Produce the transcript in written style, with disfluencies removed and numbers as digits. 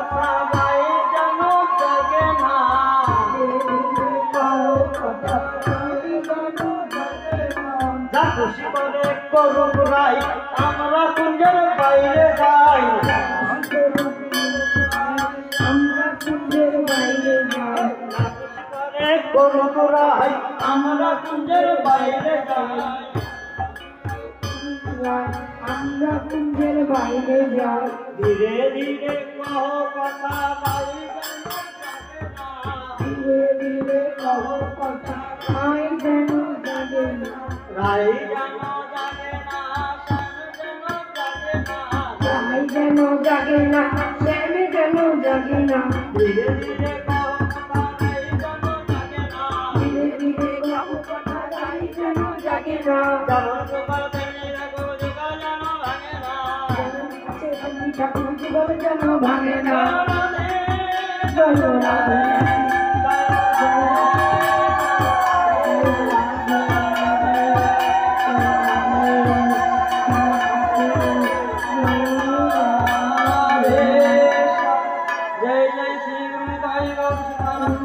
কথা ভাই যেন জাগে না, যা খুশি করে করুক রাই, আমরা কুঞ্জের বাইরে যাই, করুক রাই, আমরা কুঞ্জের বাইরে যাই, আমরা কুঞ্জের বাইরে যাই। ধীরে ধীরে কহ কথা ভাই যেন জাগে না, ধীরে ধীরে কহ কথা ভাই যেন জাগে না, রাই যেন জাগে না, শ্যাম যেন জাগে না, রাই যেন জাগে না, শ্যাম যেন জাগে না। ধীরে ধীরে কহ কথা ভাই যেন জাগে না, ধীরে ধীরে কহ কথা ভাই যেন জাগে না। যেমন তোমার প্রেমে রাখো যুগল যেন ভাঙে না, আছে তুমি ঠাকুর যুগল যেন ভাঙে না। জয় জয় রাধে, जय जय श्री गुरु साई बाबा